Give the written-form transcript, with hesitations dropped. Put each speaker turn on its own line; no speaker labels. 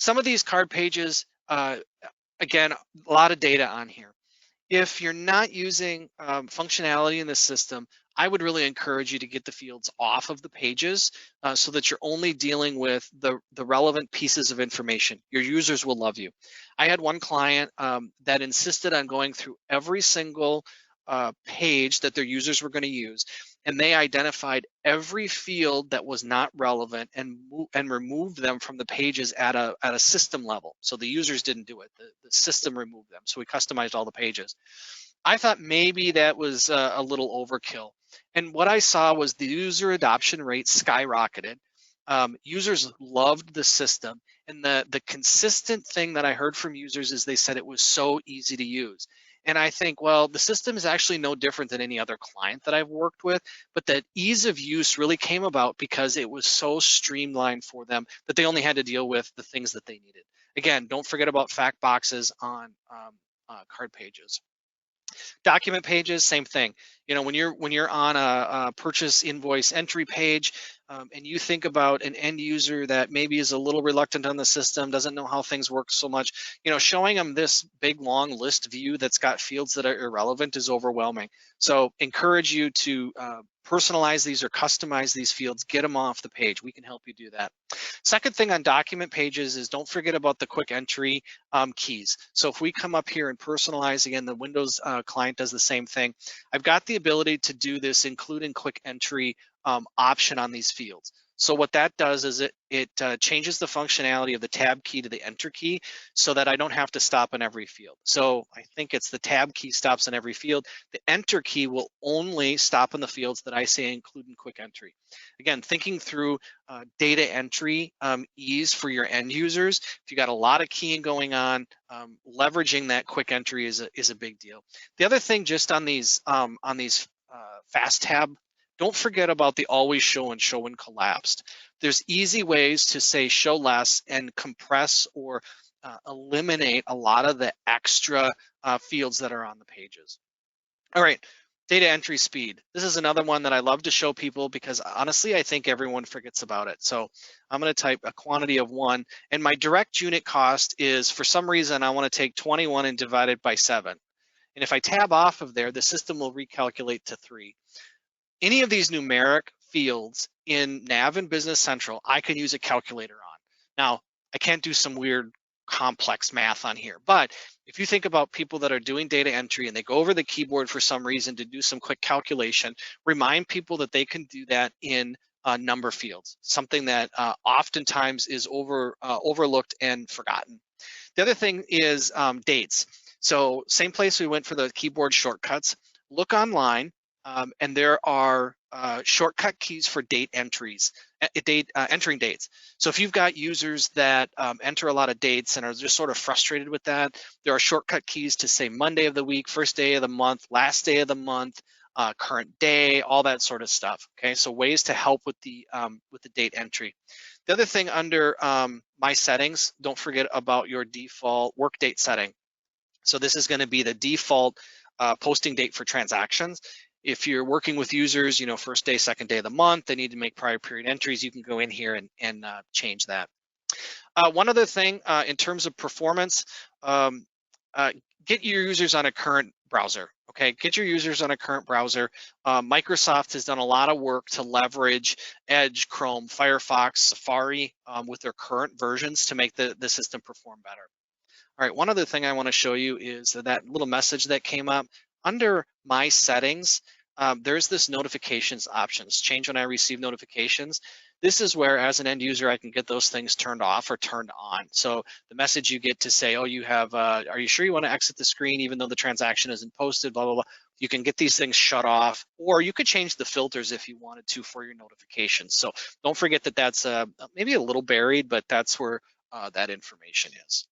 some of these card pages, again, a lot of data on here. If you're not using functionality in the system, I would really encourage you to get the fields off of the pages so that you're only dealing with the relevant pieces of information. Your users will love you. I had one client that insisted on going through every single page that their users were going to use, and they identified every field that was not relevant and removed them from the pages at a system level. So the users didn't do it; the system removed them. So we customized all the pages. I thought maybe that was a little overkill, and what I saw was the user adoption rate skyrocketed. Users loved the system, and the consistent thing that I heard from users is they said it was so easy to use. And I think, well, the system is actually no different than any other client that I've worked with, but that ease of use really came about because it was so streamlined for them that they only had to deal with the things that they needed. Again, don't forget about fact boxes on card pages. Document pages, same thing. You know, when you're on a purchase invoice entry page, and you think about an end user that maybe is a little reluctant on the system, doesn't know how things work so much, you know, showing them this big long list view that's got fields that are irrelevant is overwhelming. So encourage you to personalize these or customize these fields, get them off the page. We can help you do that. Second thing on document pages is don't forget about the quick entry keys. So if we come up here and personalize, again, the Windows client does the same thing. I've got the ability to do this, including quick entry option on these fields. So what that does is it changes the functionality of the tab key to the enter key so that I don't have to stop in every field. So I think it's the tab key stops in every field. The enter key will only stop in the fields that I say include in quick entry. Again, thinking through data entry ease for your end users. If you got a lot of keying going on, leveraging that quick entry is a big deal. The other thing just on these fast tab, don't forget about the always show and show when collapsed. There's easy ways to say show less and compress or eliminate a lot of the extra fields that are on the pages. All right, data entry speed. This is another one that I love to show people because honestly, I think everyone forgets about it. So I'm going to type a quantity of 1, and my direct unit cost is, for some reason, I want to take 21 and divide it by 7. And if I tab off of there, the system will recalculate to 3. Any of these numeric fields in Nav and Business Central, I can use a calculator on. Now, I can't do some weird complex math on here, but if you think about people that are doing data entry and they go over the keyboard for some reason to do some quick calculation, remind people that they can do that in number fields, something that oftentimes is overlooked and forgotten. The other thing is dates. So same place we went for the keyboard shortcuts. Look online. And there are shortcut keys for date entries, entering dates. So if you've got users that enter a lot of dates and are just sort of frustrated with that, there are shortcut keys to say Monday of the week, first day of the month, last day of the month, current day, all that sort of stuff. Okay, so ways to help with the date entry. The other thing under my settings, don't forget about your default work date setting. So this is going to be the default posting date for transactions. If you're working with users, you know, first day, second day of the month, they need to make prior period entries, you can go in here and change that. One other thing in terms of performance, get your users on a current browser, okay? Get your users on a current browser. Microsoft has done a lot of work to leverage Edge, Chrome, Firefox, Safari with their current versions to make the system perform better. All right, one other thing I want to show you is that little message that came up. Under my settings, there's this notifications options, change when I receive notifications. This is where, as an end user, I can get those things turned off or turned on. So the message you get to say, oh, you have, are you sure you want to exit the screen even though the transaction isn't posted, blah, blah, blah. You can get these things shut off, or you could change the filters if you wanted to for your notifications. So don't forget that that's maybe a little buried, but that's where that information is.